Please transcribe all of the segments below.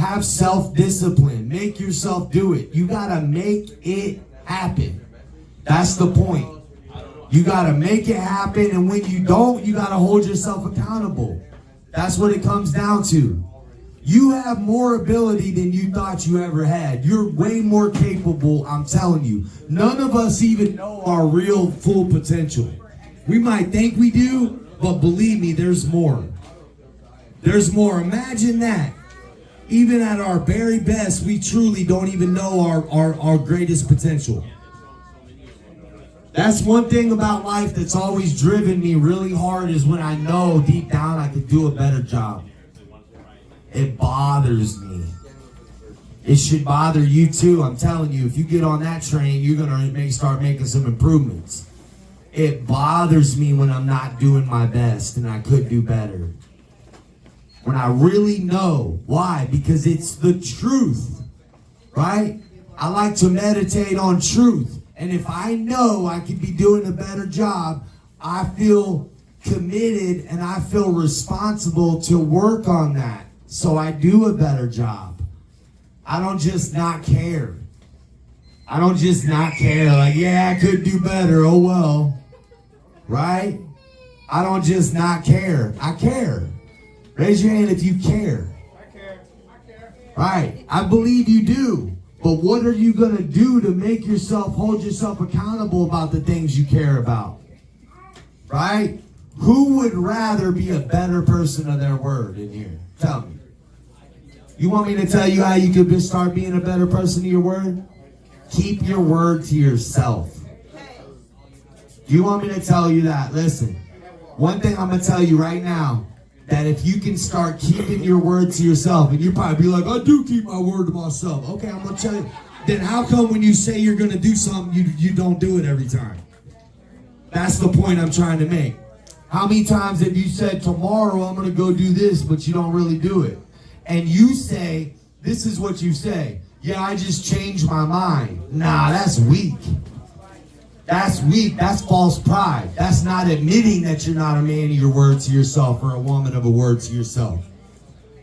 Have self-discipline. Make yourself do it. You got to make it happen. That's the point. You got to make it happen, and when you don't, you got to hold yourself accountable. That's what it comes down to. You have more ability than you thought you ever had. You're way more capable, I'm telling you. None of us even know our real full potential. We might think we do, but believe me, there's more. There's more. Imagine that. Even at our very best, we truly don't even know our greatest potential. That's one thing about life that's always driven me really hard, is when I know deep down I could do a better job. It bothers me. It should bother you too. I'm telling you, if you get on that train, you're going to start making some improvements. It bothers me when I'm not doing my best and I could do better. When I really know. Why? Because it's the truth, right? I like to meditate on truth. And if I know I could be doing a better job, I feel committed and I feel responsible to work on that. So I do a better job. I don't just not care. I don't just not care. Like, yeah, I could do better. Oh, well. Right? I don't just not care. I care. Raise your hand if you care. I care. Right. I believe you do. But what are you going to do to make yourself, hold yourself accountable about the things you care about? Right? Who would rather be a better person of their word in here? Tell me. You want me to tell you how you could start being a better person of your word? Keep your word to yourself. Do you want me to tell you that? Listen, one thing I'm going to tell you right now, that if you can start keeping your word to yourself, and you probably be like, I do keep my word to myself. Okay, I'm going to tell you. Then how come when you say you're going to do something, you don't do it every time? That's the point I'm trying to make. How many times have you said, tomorrow I'm going to go do this, but you don't really do it? And you say, this is what you say. Yeah, I just changed my mind. Nah, that's weak. That's weak. That's false pride. That's not admitting that you're not a man of your word to yourself or a woman of a word to yourself.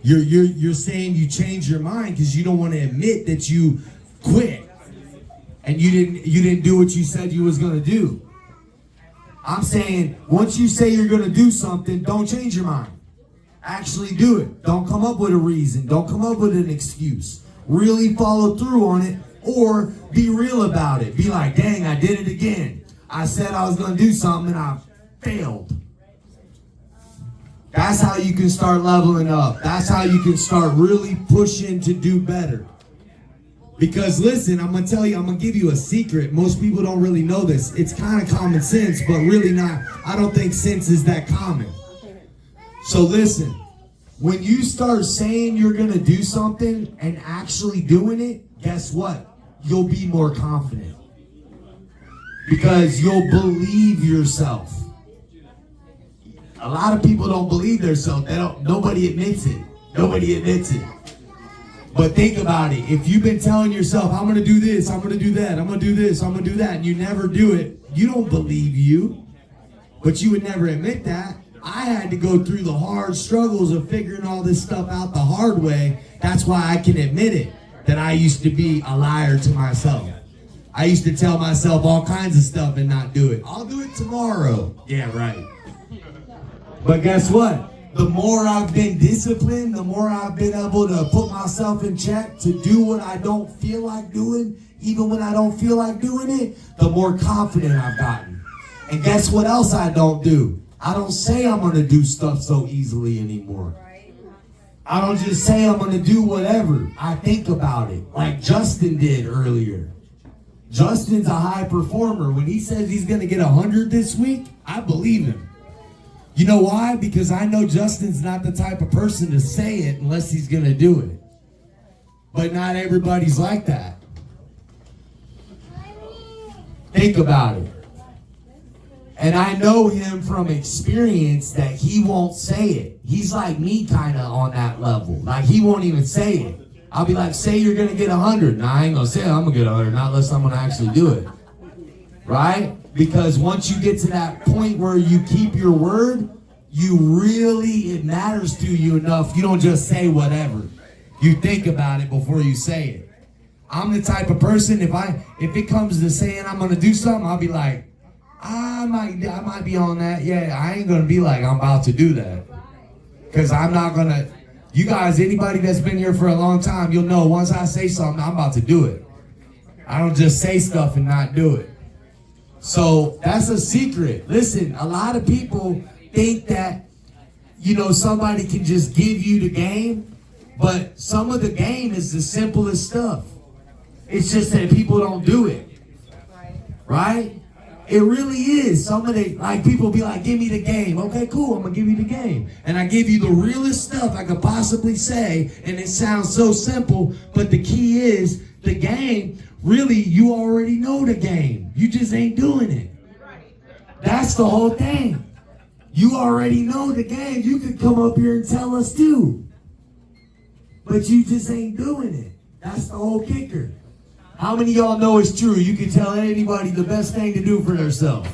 You're saying you changed your mind because you don't want to admit that you quit and you didn't do what you said you was going to do. I'm saying once you say you're going to do something, don't change your mind. Actually do it. Don't come up with a reason. Don't come up with an excuse. Really follow through on it. Or be real about it. Be like, dang, I did it again. I said I was going to do something and I failed. That's how you can start leveling up. That's how you can start really pushing to do better. Because listen, I'm going to tell you, I'm going to give you a secret. Most people don't really know this. It's kind of common sense, but really not. I don't think sense is that common. So listen, when you start saying you're going to do something and actually doing it, guess what? You'll be more confident because you'll believe yourself. A lot of people don't believe themselves. Nobody admits it. Nobody admits it. But think about it. If you've been telling yourself, I'm going to do this, I'm going to do that, I'm going to do this, I'm going to do that, and you never do it, you don't believe you. But you would never admit that. I had to go through the hard struggles of figuring all this stuff out the hard way. That's why I can admit it. That I used to be a liar to myself. I used to tell myself all kinds of stuff and not do it. I'll do it tomorrow. Yeah, right. But guess what? The more I've been disciplined, the more I've been able to put myself in check to do what I don't feel like doing, even when I don't feel like doing it, the more confident I've gotten. And guess what else I don't do? I don't say I'm going to do stuff so easily anymore. I don't just say I'm going to do whatever. I think about it, like Justin did earlier. Justin's a high performer. When he says he's going to get 100 this week, I believe him. You know why? Because I know Justin's not the type of person to say it unless he's going to do it. But not everybody's like that. Think about it. And I know him from experience that he won't say it. He's like me kind of on that level. Like he won't even say it. I'll be like, say you're going to get 100. No, I ain't going to say I'm going to get 100, not unless I'm going to actually do it. Right? Because once you get to that point where you keep your word, it matters to you enough. You don't just say whatever. You think about it before you say it. I'm the type of person, if it comes to saying I'm gonna do something, I'll be like, I might be on that. Yeah, I ain't gonna be like I'm about to do that. Cause I'm not gonna, you guys, anybody that's been here for a long time, you'll know once I say something, I'm about to do it. I don't just say stuff and not do it. So that's a secret. Listen, a lot of people think that, somebody can just give you the game, but some of the game is the simplest stuff. It's just that people don't do it. Right? It really is. Some of the, people be like, give me the game. Okay, cool, I'm gonna give you the game. And I give you the realest stuff I could possibly say, and it sounds so simple, but the key is, the game, really, you already know the game. You just ain't doing it. That's the whole thing. You already know the game. You could come up here and tell us too. But you just ain't doing it. That's the whole kicker. How many of y'all know it's true? You can tell anybody the best thing to do for themselves.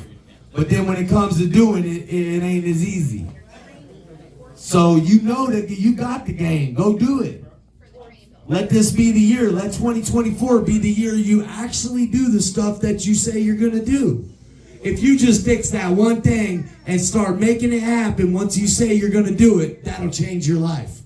But then when it comes to doing it, it ain't as easy. So you know that you got the game. Go do it. Let this be the year. Let 2024 be the year you actually do the stuff that you say you're going to do. If you just fix that one thing and start making it happen once you say you're going to do it, that'll change your life.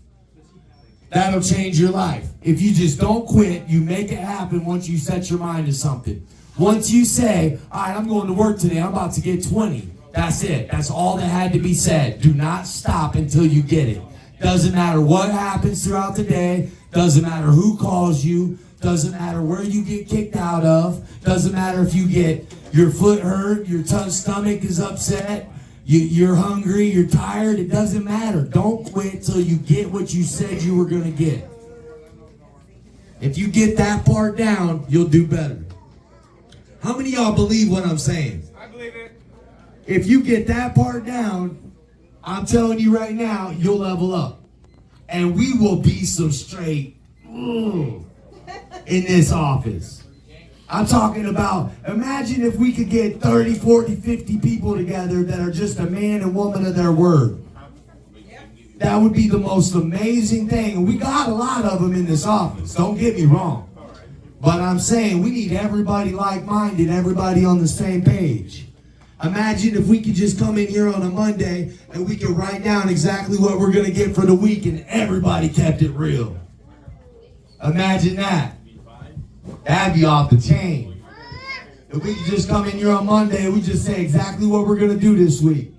That'll change your life. If you just don't quit, you make it happen once you set your mind to something. Once you say, all right, I'm going to work today, I'm about to get 20. That's it. That's all that had to be said. Do not stop until you get it. Doesn't matter what happens throughout the day. Doesn't matter who calls you. Doesn't matter where you get kicked out of. Doesn't matter if you get your foot hurt, your stomach is upset, you're hungry, you're tired. It doesn't matter. Don't quit till you get what you said you were going to get. If you get that part down, you'll do better. How many of y'all believe what I'm saying? I believe it. If you get that part down, I'm telling you right now, you'll level up. And we will be some straight in this office. I'm talking about, imagine if we could get 30, 40, 50 people together that are just a man and woman of their word. That would be the most amazing thing. And we got a lot of them in this office. Don't get me wrong. But I'm saying we need everybody like-minded, everybody on the same page. Imagine if we could just come in here on a Monday and we could write down exactly what we're going to get for the week and everybody kept it real. Imagine that. That'd be off the chain. If we could just come in here on Monday and we just say exactly what we're going to do this week.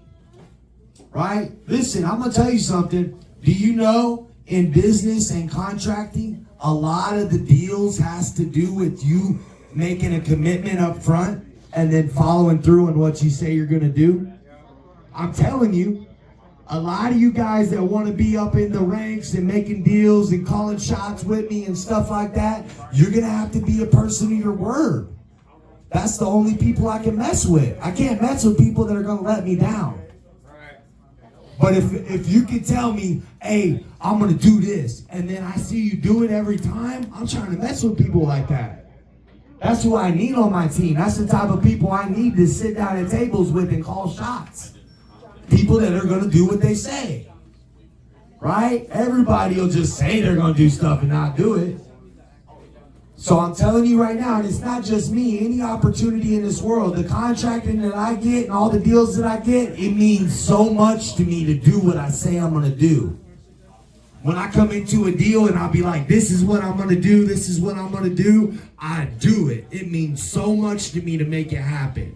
Right? Listen, I'm going to tell you something. Do you know in business and contracting, a lot of the deals has to do with you making a commitment up front and then following through on what you say you're going to do? I'm telling you, a lot of you guys that want to be up in the ranks and making deals and calling shots with me and stuff like that, you're going to have to be a person of your word. That's the only people I can mess with. I can't mess with people that are going to let me down. But if you can tell me, hey, I'm going to do this, and then I see you do it every time, I'm trying to mess with people like that. That's who I need on my team. That's the type of people I need to sit down at tables with and call shots. People that are going to do what they say. Right? Everybody will just say they're going to do stuff and not do it. So I'm telling you right now, and it's not just me, any opportunity in this world, the contracting that I get and all the deals that I get, it means so much to me to do what I say I'm going to do. When I come into a deal and I'll be like, this is what I'm going to do, this is what I'm going to do, I do it. It means so much to me to make it happen.